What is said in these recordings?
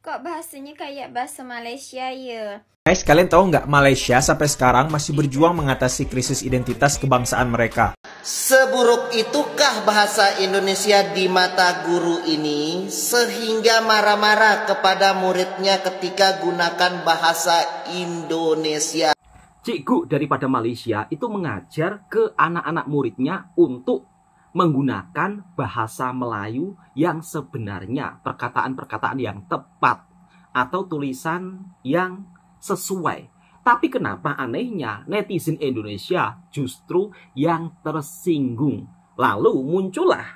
Kok bahasanya kayak bahasa Malaysia ya? Guys, kalian tahu nggak Malaysia sampai sekarang masih berjuang mengatasi krisis identitas kebangsaan mereka? Seburuk itukah bahasa Indonesia di mata guru ini sehingga marah-marah kepada muridnya ketika gunakan bahasa Indonesia? Cikgu daripada Malaysia itu mengajar ke anak-anak muridnya untuk menggunakan bahasa Melayu yang sebenarnya, perkataan-perkataan yang tepat atau tulisan yang sesuai. Tapi kenapa anehnya netizen Indonesia justru yang tersinggung? Lalu muncullah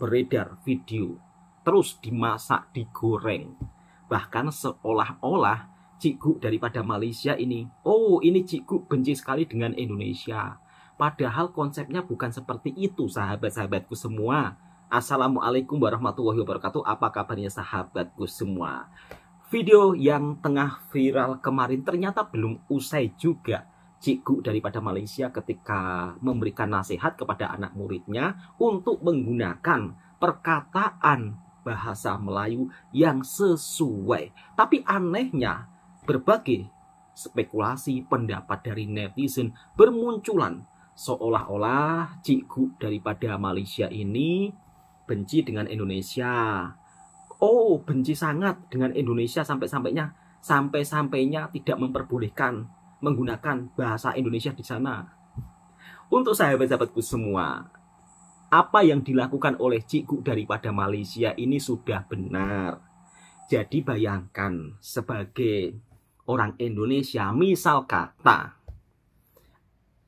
beredar video terus dimasak, digoreng. Bahkan seolah-olah cikgu daripada Malaysia ini, oh ini cikgu benci sekali dengan Indonesia. Padahal konsepnya bukan seperti itu, sahabat-sahabatku semua. Assalamualaikum warahmatullahi wabarakatuh. Apa kabarnya sahabatku semua? Video yang tengah viral kemarin ternyata belum usai juga. Cikgu daripada Malaysia ketika memberikan nasihat kepada anak muridnya untuk menggunakan perkataan bahasa Melayu yang sesuai. Tapi anehnya berbagai spekulasi pendapat dari netizen bermunculan. Seolah-olah cikgu daripada Malaysia ini benci dengan Indonesia. Oh, benci sangat dengan Indonesia sampai-sampainya tidak memperbolehkan menggunakan bahasa Indonesia di sana. Untuk sahabat-sahabatku semua, apa yang dilakukan oleh cikgu daripada Malaysia ini sudah benar. Jadi bayangkan sebagai orang Indonesia, misal kata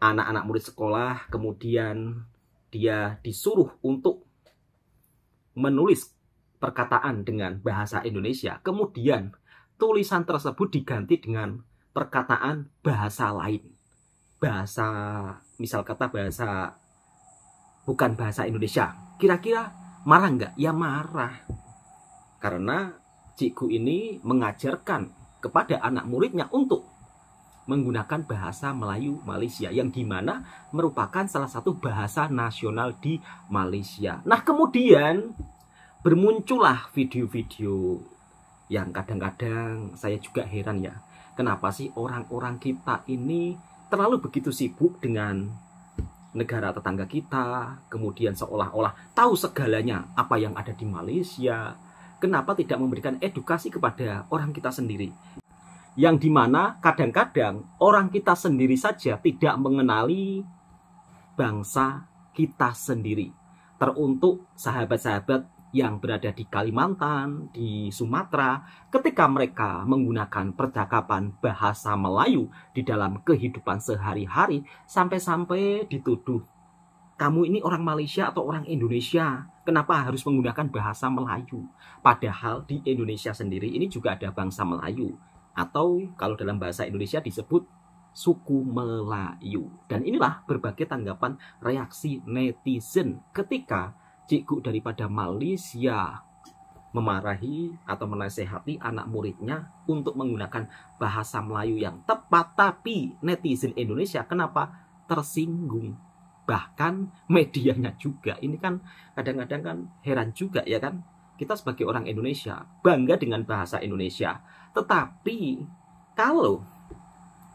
anak-anak murid sekolah, kemudian dia disuruh untuk menulis perkataan dengan bahasa Indonesia. Kemudian tulisan tersebut diganti dengan perkataan bahasa lain. Bahasa, misal kata bahasa, bukan bahasa Indonesia. Kira-kira marah nggak? Ya marah. Karena cikgu ini mengajarkan kepada anak muridnya untuk menggunakan bahasa Melayu Malaysia yang dimana merupakan salah satu bahasa nasional di Malaysia. Nah kemudian bermuncullah video-video yang kadang-kadang saya juga heran ya. Kenapa sih orang-orang kita ini terlalu begitu sibuk dengan negara tetangga kita, kemudian seolah-olah tahu segalanya apa yang ada di Malaysia. Kenapa tidak memberikan edukasi kepada orang kita sendiri? Yang dimana kadang-kadang orang kita sendiri saja tidak mengenali bangsa kita sendiri. Teruntuk sahabat-sahabat yang berada di Kalimantan, di Sumatera, ketika mereka menggunakan percakapan bahasa Melayu di dalam kehidupan sehari-hari, sampai-sampai dituduh, kamu ini orang Malaysia atau orang Indonesia, kenapa harus menggunakan bahasa Melayu? Padahal di Indonesia sendiri ini juga ada bangsa Melayu. Atau kalau dalam bahasa Indonesia disebut suku Melayu. Dan inilah berbagai tanggapan reaksi netizen ketika cikgu daripada Malaysia memarahi atau menasehati anak muridnya untuk menggunakan bahasa Melayu yang tepat. Tapi netizen Indonesia kenapa tersinggung? Bahkan medianya juga. Ini kan kadang-kadang kan heran juga ya kan. Kita sebagai orang Indonesia bangga dengan bahasa Indonesia. Tetapi kalau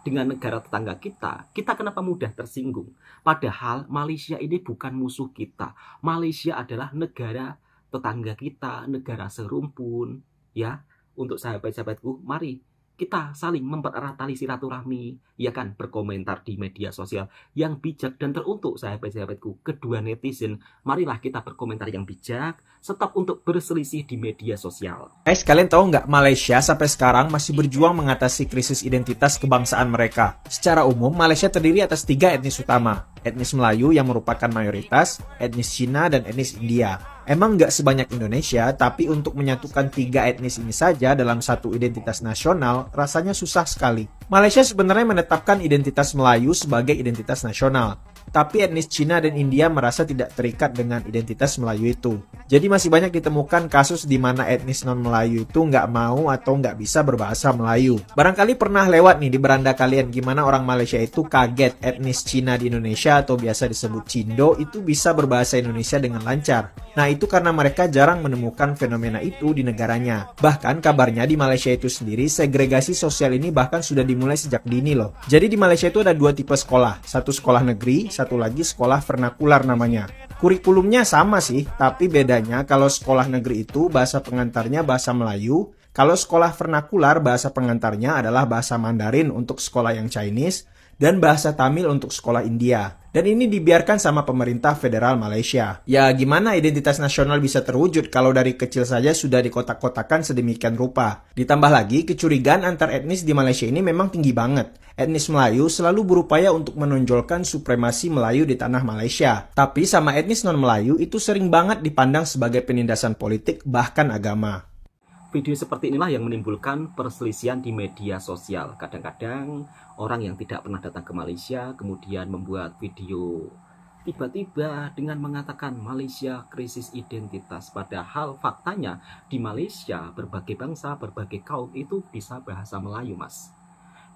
dengan negara tetangga kita, kita kenapa mudah tersinggung? Padahal Malaysia ini bukan musuh kita. Malaysia adalah negara tetangga kita, negara serumpun. Ya, untuk sahabat-sahabatku, mari kita saling mempererat tali silaturahmi, ya kan, berkomentar di media sosial yang bijak. Dan teruntuk sahabat-sahabatku, kedua netizen, marilah kita berkomentar yang bijak, stop untuk berselisih di media sosial. Guys, kalian tahu nggak Malaysia sampai sekarang masih berjuang mengatasi krisis identitas kebangsaan mereka? Secara umum, Malaysia terdiri atas 3 etnis utama. Etnis Melayu yang merupakan mayoritas, etnis Cina, dan etnis India. Emang nggak sebanyak Indonesia, tapi untuk menyatukan 3 etnis ini saja dalam satu identitas nasional, rasanya susah sekali. Malaysia sebenarnya menetapkan identitas Melayu sebagai identitas nasional. Tapi etnis Cina dan India merasa tidak terikat dengan identitas Melayu itu. Jadi masih banyak ditemukan kasus di mana etnis non-Melayu itu nggak mau atau nggak bisa berbahasa Melayu. Barangkali pernah lewat nih di beranda kalian gimana orang Malaysia itu kaget etnis Cina di Indonesia atau biasa disebut Cindo itu bisa berbahasa Indonesia dengan lancar. Nah itu karena mereka jarang menemukan fenomena itu di negaranya. Bahkan kabarnya di Malaysia itu sendiri segregasi sosial ini bahkan sudah dimulai sejak dini loh. Jadi di Malaysia itu ada dua tipe sekolah. Satu sekolah negeri, satu lagi sekolah vernakular namanya. Kurikulumnya sama sih, tapi bedanya kalau sekolah negeri itu bahasa pengantarnya bahasa Melayu, kalau sekolah vernakular bahasa pengantarnya adalah bahasa Mandarin untuk sekolah yang Chinese, dan bahasa Tamil untuk sekolah India. Dan ini dibiarkan sama pemerintah federal Malaysia. Ya gimana identitas nasional bisa terwujud kalau dari kecil saja sudah dikotak-kotakan sedemikian rupa. Ditambah lagi kecurigaan antar etnis di Malaysia ini memang tinggi banget. Etnis Melayu selalu berupaya untuk menonjolkan supremasi Melayu di tanah Malaysia. Tapi sama etnis non-Melayu itu sering banget dipandang sebagai penindasan politik bahkan agama. Video seperti inilah yang menimbulkan perselisihan di media sosial. Kadang-kadang orang yang tidak pernah datang ke Malaysia kemudian membuat video tiba-tiba dengan mengatakan Malaysia krisis identitas. Padahal faktanya di Malaysia berbagai bangsa, berbagai kaum itu bisa bahasa Melayu, Mas.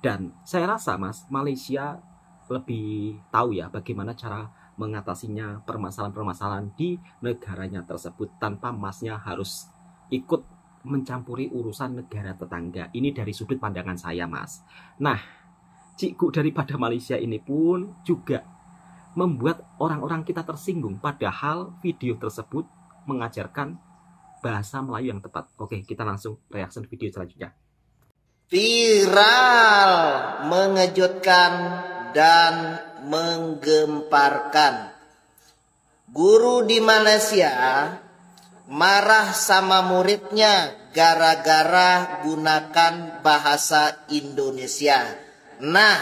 Dan saya rasa, Mas, Malaysia lebih tahu ya bagaimana cara mengatasinya permasalahan-permasalahan di negaranya tersebut tanpa Masnya harus ikut mencampuri urusan negara tetangga. Ini dari sudut pandangan saya, Mas. Nah, cikgu daripada Malaysia ini pun juga membuat orang-orang kita tersinggung. Padahal video tersebut mengajarkan bahasa Melayu yang tepat. Oke, kita langsung reaction video selanjutnya. Viral, mengejutkan, dan menggemparkan. Guru di Malaysia marah sama muridnya gara-gara gunakan bahasa Indonesia. Nah,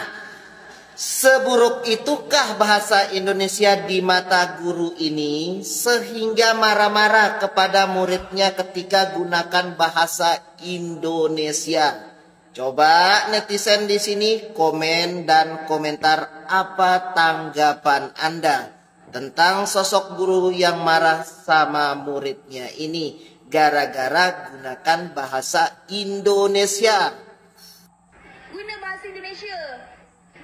seburuk itukah bahasa Indonesia di mata guru ini sehingga marah-marah kepada muridnya ketika gunakan bahasa Indonesia? Coba netizen di sini komen dan komentar apa tanggapan Anda tentang sosok guru yang marah sama muridnya ini gara-gara gunakan bahasa Indonesia. Guna bahasa Indonesia.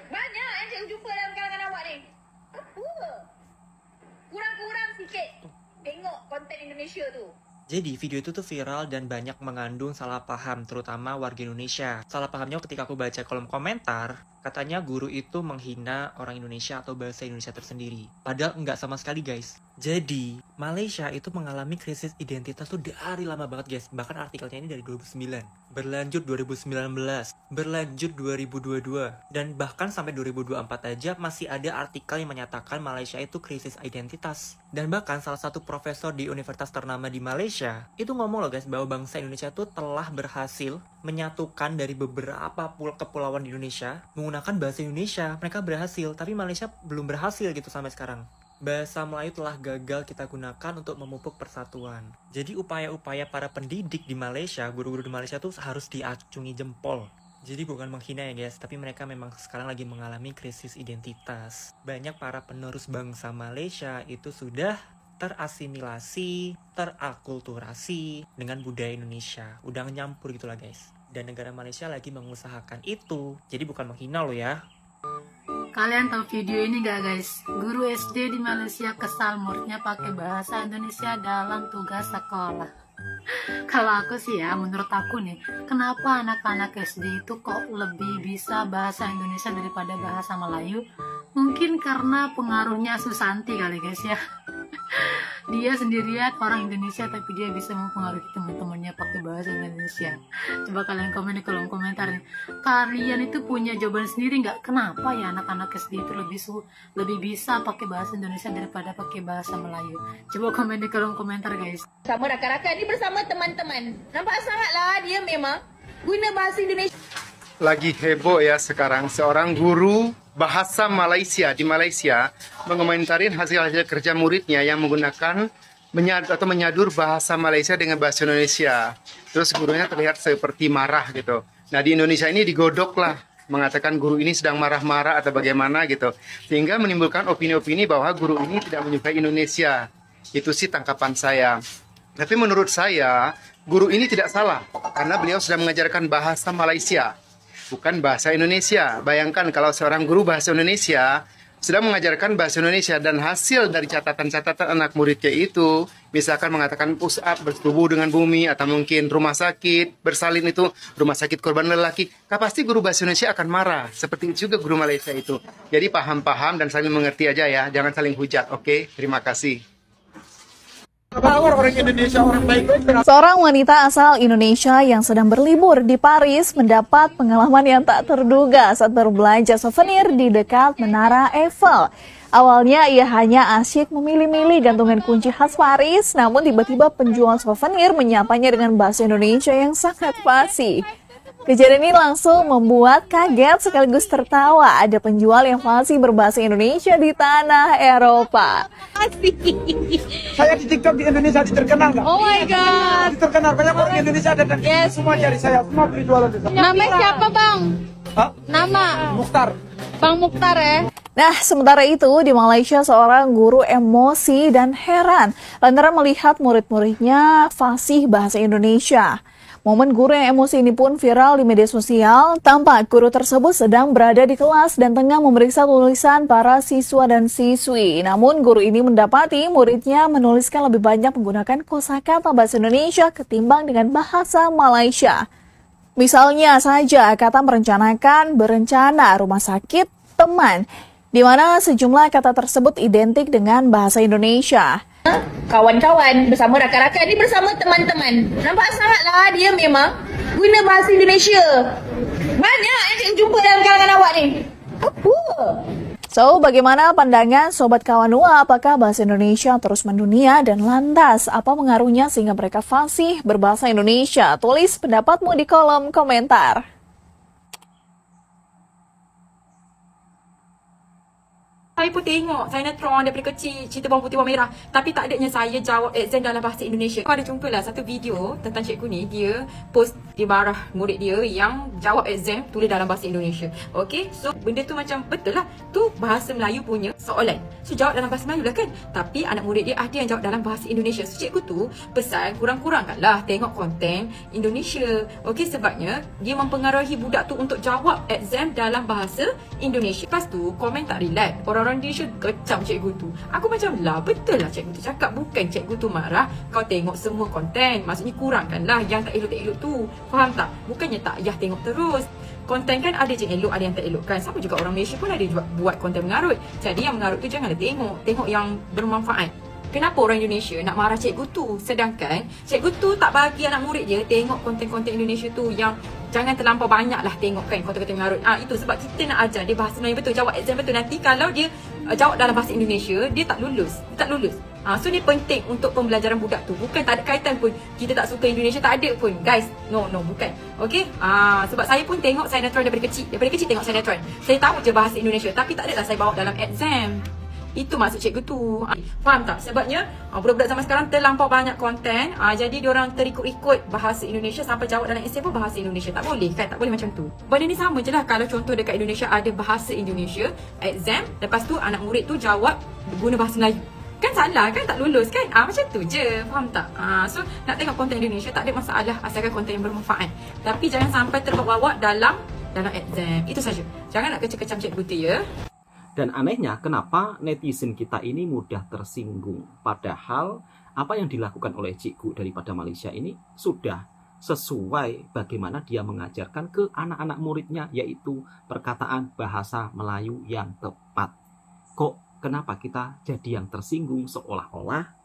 Banyak yang cikgu jumpa dalam kalangan awak ni. Apa? Kurang-kurang sikit. Tengok konten Indonesia tu. Jadi video itu tuh viral dan banyak mengandung salah paham, terutama warga Indonesia. Salah pahamnya ketika aku baca kolom komentar, katanya guru itu menghina orang Indonesia atau bahasa Indonesia tersendiri. Padahal enggak sama sekali, guys. Jadi, Malaysia itu mengalami krisis identitas tuh dari lama banget, guys. Bahkan artikelnya ini dari 2009. Berlanjut 2019, berlanjut 2022, dan bahkan sampai 2024 aja masih ada artikel yang menyatakan Malaysia itu krisis identitas. Dan bahkan salah satu profesor di universitas ternama di Malaysia itu ngomong loh guys bahwa bangsa Indonesia tuh telah berhasil menyatukan dari beberapa kepulauan di Indonesia menggunakan bahasa Indonesia. Mereka berhasil, tapi Malaysia belum berhasil gitu sampai sekarang. Bahasa Melayu telah gagal kita gunakan untuk memupuk persatuan. Jadi upaya-upaya para pendidik di Malaysia, guru-guru di Malaysia tuh harus diacungi jempol. Jadi bukan menghina ya guys, tapi mereka memang sekarang lagi mengalami krisis identitas. Banyak para penerus bangsa Malaysia itu sudah terasimilasi, terakulturasi dengan budaya Indonesia. Udah nyampur gitu lah guys. Dan negara Malaysia lagi mengusahakan itu. Jadi bukan menghina loh ya. Kalian tahu video ini gak guys? Guru SD di Malaysia kesal muridnya pakai bahasa Indonesia dalam tugas sekolah. Kalau aku sih ya, menurut aku nih, kenapa anak-anak SD itu kok lebih bisa bahasa Indonesia daripada bahasa Melayu? Mungkin karena pengaruhnya Susanti kali guys ya. Dia sendirian orang Indonesia tapi dia bisa mempengaruhi teman-temannya pakai bahasa Indonesia. Coba kalian komen di kolom komentar nih. Kalian itu punya jawaban sendiri nggak? Kenapa ya anak-anak SD itu lebih bisa pakai bahasa Indonesia daripada pakai bahasa Melayu? Coba komen di kolom komentar guys. Sama rakan-rakan ni bersama teman-teman. Nampak sangatlah dia memang guna bahasa Indonesia. Lagi heboh ya sekarang seorang guru bahasa Malaysia di Malaysia mengomentari hasil-hasil kerja muridnya yang menggunakan menyadur bahasa Malaysia dengan bahasa Indonesia. Terus gurunya terlihat seperti marah gitu. Nah di Indonesia ini digodok lah, mengatakan guru ini sedang marah-marah atau bagaimana gitu. Sehingga menimbulkan opini-opini bahwa guru ini tidak menyukai Indonesia. Itu sih tangkapan saya. Tapi menurut saya, guru ini tidak salah karena beliau sudah mengajarkan bahasa Malaysia, bukan bahasa Indonesia. Bayangkan kalau seorang guru bahasa Indonesia sudah mengajarkan bahasa Indonesia dan hasil dari catatan-catatan anak muridnya itu, misalkan mengatakan push up bersetubuh dengan bumi, atau mungkin rumah sakit bersalin itu rumah sakit korban lelaki, pasti guru bahasa Indonesia akan marah. Seperti itu juga guru Malaysia itu. Jadi paham-paham dan saling mengerti aja ya, jangan saling hujat. Oke, terima kasih. Seorang wanita asal Indonesia yang sedang berlibur di Paris mendapat pengalaman yang tak terduga saat berbelanja souvenir di dekat Menara Eiffel. Awalnya ia hanya asyik memilih-milih gantungan kunci khas Paris, namun tiba-tiba penjual souvenir menyapanya dengan bahasa Indonesia yang sangat fasih. Kejadian ini langsung membuat kaget sekaligus tertawa. Ada penjual yang fasih berbahasa Indonesia di tanah Eropa. Saya di TikTok di Indonesia terkenal nggak? Oh my God. Terkenal, banyak orang Indonesia ada dan semua cari saya, semua beli jualan di sana. Namanya siapa bang? Hah? Nama? Mukhtar. Bang Mukhtar ya? Nah, sementara itu di Malaysia seorang guru emosi dan heran lantaran melihat murid-muridnya fasih bahasa Indonesia. Momen guru yang emosi ini pun viral di media sosial. Tampak guru tersebut sedang berada di kelas dan tengah memeriksa tulisan para siswa dan siswi. Namun guru ini mendapati muridnya menuliskan lebih banyak menggunakan kosakata bahasa Indonesia ketimbang dengan bahasa Malaysia. Misalnya saja kata merencanakan, berencana, rumah sakit, teman, di mana sejumlah kata tersebut identik dengan bahasa Indonesia. Kawan-kawan bersama rakan-rakan ni bersama teman-teman. Nampak sangatlah dia memang guna bahasa Indonesia. Banyak yang cikgu jumpa dalam kalangan awak ni. Apa? So, bagaimana pandangan Sobat Kawanua? Apakah bahasa Indonesia terus mendunia dan lantas apa pengaruhnya sehingga mereka fasih berbahasa Indonesia? Tulis pendapatmu di kolom komentar. Saya pun tengok sinetron daripada kecil, cerita bawang putih bawang merah. Tapi tak adanya saya jawab exam dalam bahasa Indonesia. Aku ada jumpalah satu video tentang cikgu ni. Dia post, dia marah murid dia yang jawab exam tulis dalam bahasa Indonesia. Okay, so benda tu macam betul lah. Tu bahasa Melayu punya soalan. So jawab dalam bahasa Melayu lah kan. Tapi anak murid dia ada yang jawab dalam bahasa Indonesia. So cikgu tu pesan kurang-kurangkanlah tengok konten Indonesia. Okay, sebabnya dia mempengaruhi budak tu untuk jawab exam dalam bahasa Indonesia. Lepas tu komen tak relax. Orang Indonesia kecam cikgu tu. Aku macam lah, betul lah cikgu tu cakap. Bukan cikgu tu marah, kau tengok semua konten. Maksudnya kurangkanlah yang tak elok-tak elok tu. Faham tak? Bukannya tak payah tengok terus. Konten kan ada je elok, ada yang tak elok kan. Sama juga orang Malaysia pun ada buat konten mengarut. Jadi yang mengarut tu janganlah tengok. Tengok yang bermanfaat. Kenapa orang Indonesia nak marah cikgu tu? Sedangkan cikgu tu tak bagi anak murid dia tengok konten-konten Indonesia tu yang jangan terlampau banyak lah tengok kan konten-konten mengarut. Itu sebab kita nak ajar dia bahasa Melayu betul, jawab exam betul. Nanti kalau dia jawab dalam bahasa Indonesia, dia tak lulus. Dia tak lulus. So ni penting untuk pembelajaran budak tu. Bukan tak ada kaitan pun kita tak suka Indonesia, tak ada pun. Guys, no bukan. Okay? Sebab saya pun tengok sinetron daripada kecil. Daripada kecil tengok sinetron. Saya tahu je bahasa Indonesia, tapi tak adalah saya bawa dalam exam. Itu maksud cikgu tu. Faham tak? Sebabnya budak-budak zaman sekarang terlampau banyak konten. Jadi diorang terikut-ikut bahasa Indonesia sampai jawab dalam essay pun bahasa Indonesia. Tak boleh kan? Tak boleh macam tu. Benda ni sama je lah. Kalau contoh dekat Indonesia ada bahasa Indonesia exam, lepas tu anak murid tu jawab guna bahasa Melayu. Kan salah kan? Tak lulus kan? Macam tu je. Faham tak? So nak tengok konten Indonesia tak ada masalah asalkan konten yang bermanfaat. Tapi jangan sampai terbawa dalam exam. Itu saja. Jangan nak kecam-kecam cikgu tu ya. Dan anehnya kenapa netizen kita ini mudah tersinggung. Padahal apa yang dilakukan oleh cikgu daripada Malaysia ini sudah sesuai bagaimana dia mengajarkan ke anak-anak muridnya, yaitu perkataan bahasa Melayu yang tepat. Kok kenapa kita jadi yang tersinggung seolah-olah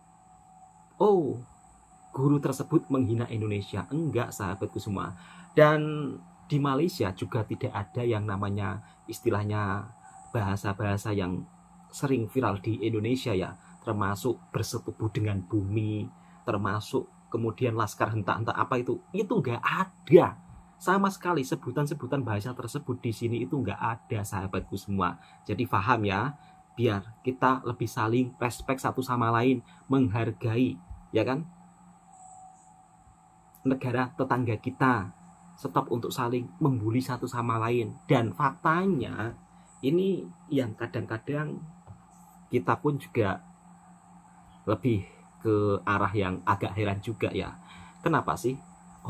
guru tersebut menghina Indonesia? Enggak sahabatku semua. Dan di Malaysia juga tidak ada yang namanya istilahnya bahasa-bahasa yang sering viral di Indonesia ya, termasuk bersetubuh dengan bumi, termasuk kemudian laskar hentak-hentak apa itu nggak ada sama sekali. Sebutan-sebutan bahasa tersebut di sini itu nggak ada sahabatku semua. Jadi paham ya, biar kita lebih saling respect satu sama lain, menghargai ya kan negara tetangga kita, stop untuk saling membuli satu sama lain. Dan faktanya ini yang kadang-kadang kita pun juga lebih ke arah yang agak heran juga ya. Kenapa sih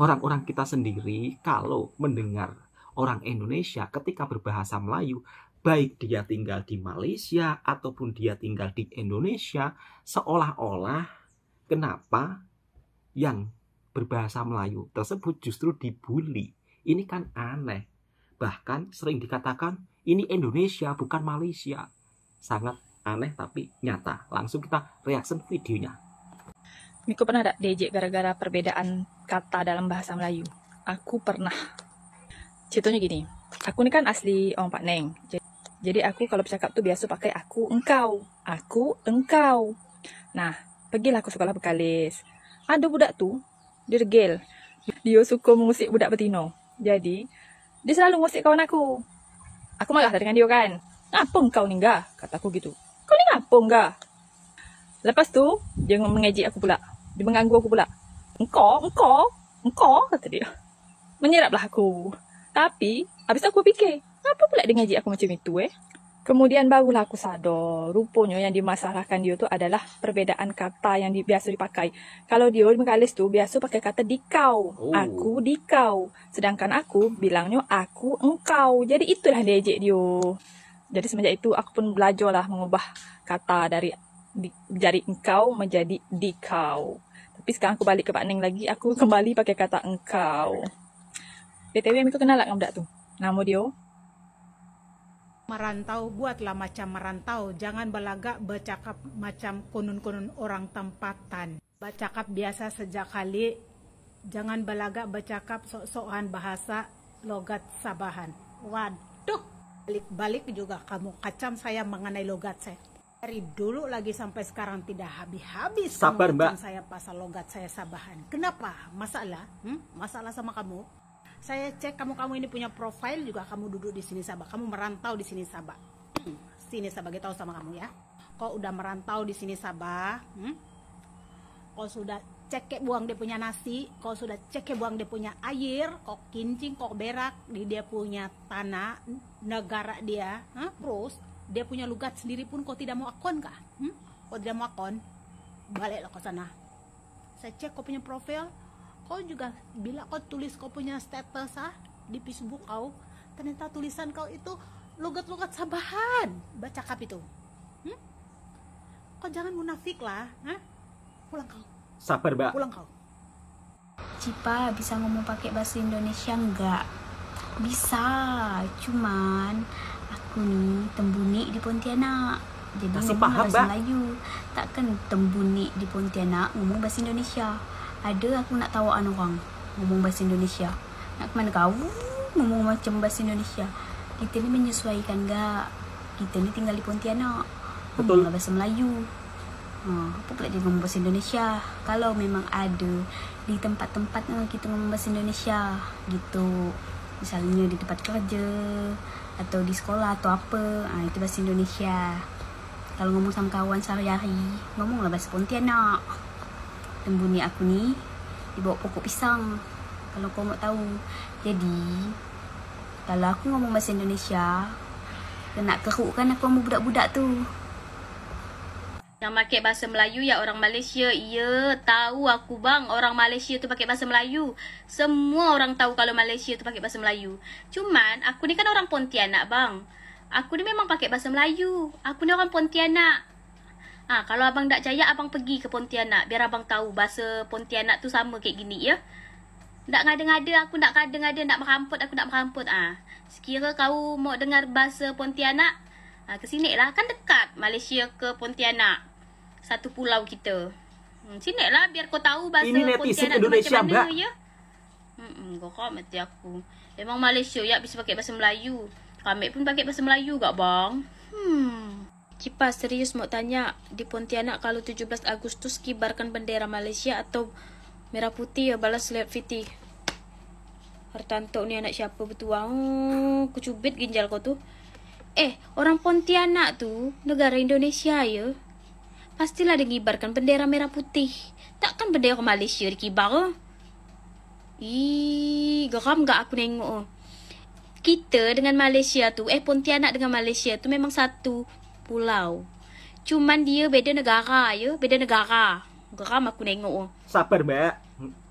orang-orang kita sendiri kalau mendengar orang Indonesia ketika berbahasa Melayu, baik dia tinggal di Malaysia ataupun dia tinggal di Indonesia, seolah-olah kenapa yang berbahasa Melayu tersebut justru dibully. Ini kan aneh. Bahkan sering dikatakan ini Indonesia bukan Malaysia. Sangat aneh tapi nyata. Langsung kita reaction videonya. Miko pernah ada diejek gara-gara perbedaan kata dalam bahasa Melayu? Aku pernah. Ceritanya gini, aku ini kan asli orang Pak Neng. Jadi aku kalau bercakap tuh biasa pakai aku, engkau. Aku, engkau. Nah, pergilah aku sekolah Bekalis. Ada budak tuh, dia regel. Dia suka mengusik budak betino. Jadi, dia selalu ngusik kawan aku. Aku marah dengan dia kan. Ngapa engkau ni enggak? Kataku gitu. Kau ni ngapa enggak? Lepas tu, dia mengejek aku pula. Dia mengganggu aku pula. Engkau, kata dia. Menyeraplah aku. Tapi, habis aku fikir, apa pula dia ngejek aku macam itu Kemudian barulah aku sadar, rupanya yang dimasalahkan dia tu adalah perbedaan kata yang biasa dipakai. Kalau dia di Bekalis tu biasa pakai kata dikau. Aku, dikau. Sedangkan aku bilangnya aku, engkau. Jadi itulah dia ejek dia. Jadi semenjak itu aku pun belajarlah mengubah kata dari engkau menjadi dikau. Tapi sekarang aku balik ke Pak Neng lagi, aku kembali pakai kata engkau. BTW Miko kenal tak dengan budak tu? Nama dia? Merantau, buatlah macam merantau. Jangan belagak bercakap macam konun-konun orang tempatan. Bercakap biasa sejak kali. Jangan belagak bercakap sok-sokan bahasa logat Sabahan. Waduh, balik-balik juga kamu kacam saya mengenai logat saya. Dari dulu lagi sampai sekarang tidak habis-habis Sabar, kamu kacam Mbak. saya pasal logat saya Sabahan. Kenapa? Masalah? Masalah sama kamu? Saya cek kamu ini punya profil juga, kamu duduk di sini Sabah. Kamu merantau di sini Sabah. Sini Sabah, kita tahu sama kamu ya. Kau udah merantau di sini Sabah. Kau sudah cek buang dia punya nasi. Kau sudah cek buang dia punya air. Kau kincing, kau berak di dia punya tanah, negara dia. Terus dia punya lugat sendiri pun kau tidak mau akun kah? Kau tidak mau akun? Baliklah ke sana. Saya cek kau punya profil. Kau juga bila kau tulis kau punya status di Facebook kau, ternyata tulisan kau itu logat-logat Sabahan. Baca kap itu. Kau jangan munafik lah. Pulang kau. Sabar, Mbak. Pulang kau. Cipa bisa ngomong pakai bahasa Indonesia enggak? Bisa, cuman aku nih tembuni di Pontianak. Jadi Masih ngomong paham, bahasa Mbak? Melayu. Takkan tembuni di Pontianak ngomong bahasa Indonesia. Ada aku nak tawaan orang ngomong bahasa Indonesia. Nak kemana kau ngomong macam bahasa Indonesia? Kita ni menyesuaikan enggak? Kita ni tinggal di Pontianak. Betul. Ngomong bahasa Melayu. Apa pula dia ngomong bahasa Indonesia? Kalau memang ada di tempat-tempat kita ngomong bahasa Indonesia gitu. Misalnya di tempat kerja atau di sekolah atau apa, itu bahasa Indonesia. Kalau ngomong sama kawan sehari-hari, ngomonglah bahasa Pontianak. Tembuni aku ni di bawah pokok pisang, kalau kau mau tahu. Jadi kalau aku ngomong bahasa Indonesia, kena kerukkan aku sama budak-budak tu. Yang pakai bahasa Melayu ya orang Malaysia. Ya, tahu aku bang, orang Malaysia tu pakai bahasa Melayu. Semua orang tahu kalau Malaysia tu pakai bahasa Melayu. Cuman aku ni kan orang Pontianak bang. Aku ni memang pakai bahasa Melayu. Aku ni orang Pontianak. Kalau abang tak percaya, abang pergi ke Pontianak. Biar abang tahu bahasa Pontianak tu sama kayak gini ya. Tak ngada-ngada, aku nak ngada-ngada, nak meramput, aku nak meramput. Sekira kau mau dengar bahasa Pontianak, ke sini lah. Kan dekat Malaysia ke Pontianak. Satu pulau kita. Sini lah biar kau tahu bahasa Ini netizen Pontianak Indonesia, tu macam mana Mbak. ya. Kau mati aku. Memang Malaysia ya bisa pakai bahasa Melayu. Kami pun pakai bahasa Melayu gak bang? Cipa serius mau tanya, di Pontianak kalau 17 Agustus kibarkan bendera Malaysia atau merah putih ya? Balas lihat Fiti. Hartanto ni anak siapa bertuang? Kecubit ginjal kau tu. Orang Pontianak tu negara Indonesia ya. Pastilah dia kibarkan bendera merah putih. Takkan bendera Malaysia dikibar? Geram gak aku nengok. Kita dengan Malaysia tu, Pontianak dengan Malaysia tu memang satu pulau. Cuman dia beda negara ya, beda negara. Geram aku nengok. Sabar, Mbak.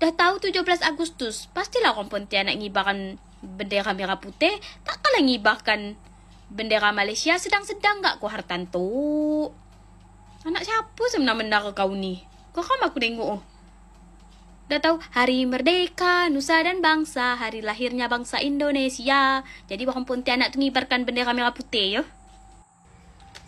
Dah tahu 17 Agustus, pastilah orang Pontianak ngibarkan bendera merah putih. Takkanlah ngibarkan bendera Malaysia. Sedang-sedang gak kau Hartanto? Anak siapa sebenar-benar kau ni? Geram aku nengok. Dah tahu Hari Merdeka, Nusa dan Bangsa, hari lahirnya bangsa Indonesia. Jadi orang Pontianak tu ngibarkan bendera merah putih ya.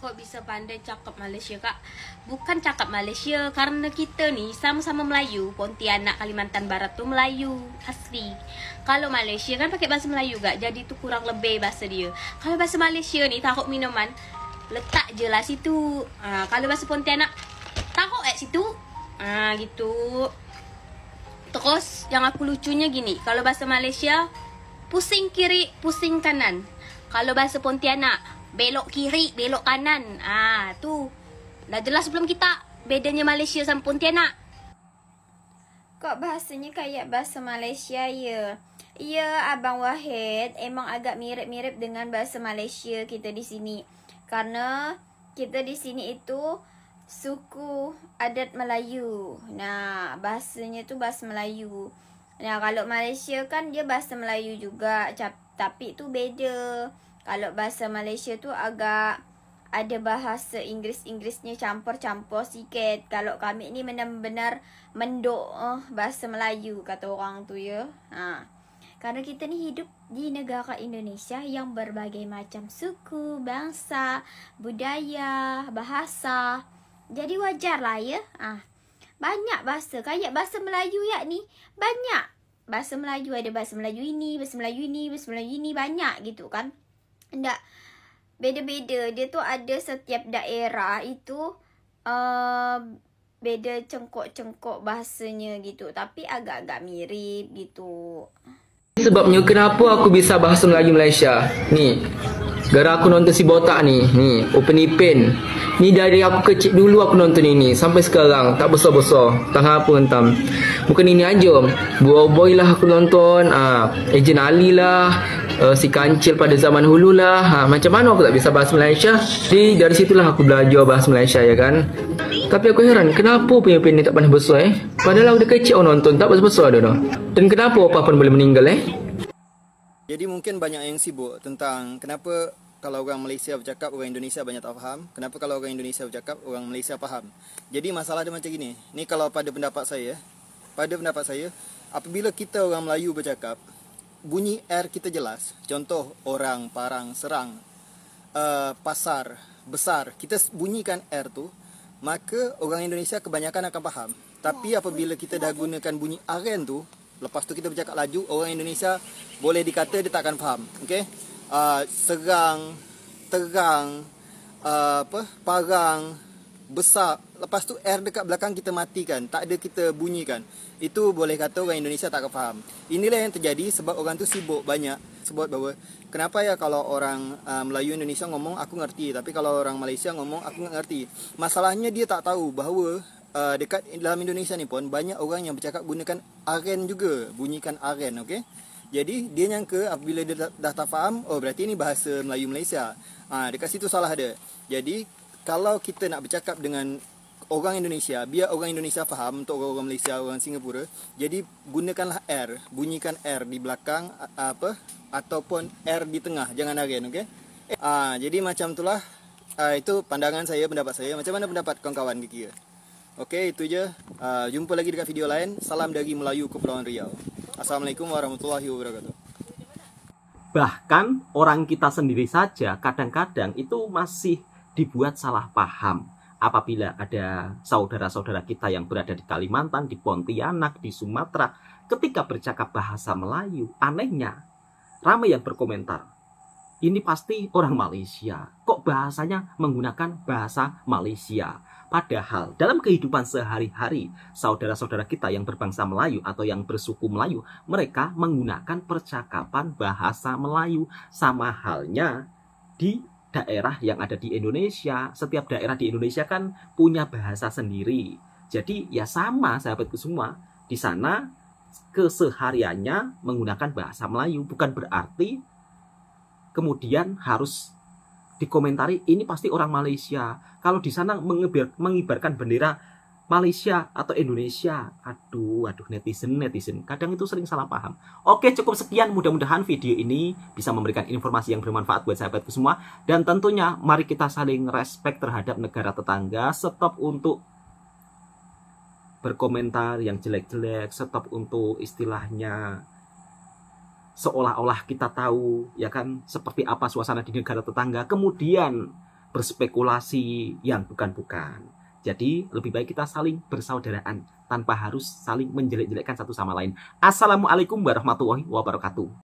Kok bisa pandai cakap Malaysia, Kak? Bukan cakap Malaysia, karena kita ni sama-sama Melayu. Pontianak, Kalimantan Barat tu Melayu asli. Kalau Malaysia kan pakai bahasa Melayu, Kak. Jadi tu kurang lebih bahasa dia. Kalau bahasa Malaysia ni, taruh minuman, letak je lah situ. Kalau bahasa Pontianak, taruh situ. Gitu. Terus, yang aku lucunya gini. Kalau bahasa Malaysia, pusing kiri, pusing kanan. Kalau bahasa Pontianak, belok kiri, belok kanan. Tu. Dah jelas belum kita bedanya Malaysia sama Pontianak? Kok bahasanya kayak bahasa Malaysia ya? Ya, Abang Wahid, emang agak mirip-mirip dengan bahasa Malaysia kita di sini. Karena kita di sini itu suku adat Melayu. Nah, bahasanya tu bahasa Melayu. Nah, kalau Malaysia kan dia bahasa Melayu juga, tapi tu beda. Kalau bahasa Malaysia tu agak ada bahasa Inggerisnya campur-campur sikit. Kalau kami ni benar-benar mendok bahasa Melayu kata orang tu ya. Karena kita ni hidup di negara Indonesia yang berbagai macam suku, bangsa, budaya, bahasa. Jadi wajar lah ya. Banyak bahasa. Kayak bahasa Melayu ya ni. Banyak. Bahasa Melayu ada bahasa Melayu ini, bahasa Melayu ini, bahasa Melayu ini. Banyak gitu kan. Tak, beda-beda. Dia tu ada setiap daerah itu beda cengkok-cengkok bahasanya gitu. Tapi agak-agak mirip gitu. Sebabnya kenapa aku bisa bahasa Melayu Malaysia. Ni, gara aku nonton si botak ni. Ni, Open Ipin. Ni dari aku kecil dulu aku nonton ini sampai sekarang tak besar-besar. Tak apa hentam. Bukan ini aja. Boy lah aku nonton. Ejen Ali lah. Si Kancil pada zaman hulu lah. Macam mana aku tak bisa bahasa Malaysia? Jadi dari situlah aku belajar bahasa Malaysia ya kan. Tapi aku heran kenapa Pin ni tak pernah besar Padahal udah kecil aku nonton tak besar dah dah. Dan kenapa apa pun boleh meninggal Jadi mungkin banyak yang sibuk tentang kenapa kalau orang Malaysia bercakap orang Indonesia banyak tak faham. Kenapa kalau orang Indonesia bercakap orang Malaysia faham. Jadi masalah dia macam gini. Ni kalau pada pendapat saya, apabila kita orang Melayu bercakap, bunyi R kita jelas. Contoh orang, parang, serang, pasar, besar. Kita bunyikan R tu, maka orang Indonesia kebanyakan akan faham. Tapi apabila kita dah gunakan bunyi aren tu, lepas tu kita bercakap laju, orang Indonesia boleh dikata dia tak akan faham. Okey? Serang, terang, parang, besar. Lepas tu R dekat belakang kita matikan, tak ada kita bunyikan. Itu boleh kata orang Indonesia tak akan faham. Inilah yang terjadi sebab orang tu sibuk banyak sebut bahawa kenapa ya kalau orang Melayu Indonesia ngomong aku ngerti, tapi kalau orang Malaysia ngomong aku tak ngerti. Masalahnya dia tak tahu bahawa dekat dalam Indonesia ni pun banyak orang yang bercakap gunakan aren juga, bunyikan aren, okey? Jadi dia nyangka apabila dia dah tak faham, oh berarti ni bahasa Melayu Malaysia. Dekat situ salah dia. Jadi kalau kita nak bercakap dengan orang Indonesia, biar orang Indonesia faham untuk orang Malaysia, orang Singapura, jadi gunakanlah R, bunyikan R di belakang ataupun R di tengah, jangan aren, okey? Jadi macam itulah, itu pandangan saya, pendapat saya. Macam mana pendapat kawan-kawan kira? Okey, itu je. Jumpa lagi dekat video lain. Salam dari Melayu Kepulauan Riau. Assalamualaikum warahmatullahi wabarakatuh. Bahkan orang kita sendiri saja kadang-kadang itu masih dibuat salah paham. Apabila ada saudara-saudara kita yang berada di Kalimantan, di Pontianak, di Sumatera, ketika bercakap bahasa Melayu, anehnya ramai yang berkomentar, ini pasti orang Malaysia. Kok bahasanya menggunakan bahasa Malaysia? Padahal dalam kehidupan sehari-hari, saudara-saudara kita yang berbangsa Melayu atau yang bersuku Melayu, mereka menggunakan percakapan bahasa Melayu. Sama halnya di daerah yang ada di Indonesia. Setiap daerah di Indonesia kan punya bahasa sendiri. Jadi ya sama sahabatku semua. Di sana kesehariannya menggunakan bahasa Melayu. Bukan berarti kemudian harus dikomentari ini pasti orang Malaysia. Kalau di sana mengibarkan bendera Malaysia atau Indonesia, aduh netizen kadang itu sering salah paham. Oke, cukup sekian, mudah-mudahan video ini bisa memberikan informasi yang bermanfaat buat sahabatku semua. Dan tentunya mari kita saling respect terhadap negara tetangga, stop untuk berkomentar yang jelek-jelek, stop untuk istilahnya seolah-olah kita tahu ya kan seperti apa suasana di negara tetangga, kemudian berspekulasi yang bukan-bukan. Jadi lebih baik kita saling bersaudaraan tanpa harus saling menjelek-jelekkan satu sama lain. Assalamualaikum warahmatullahi wabarakatuh.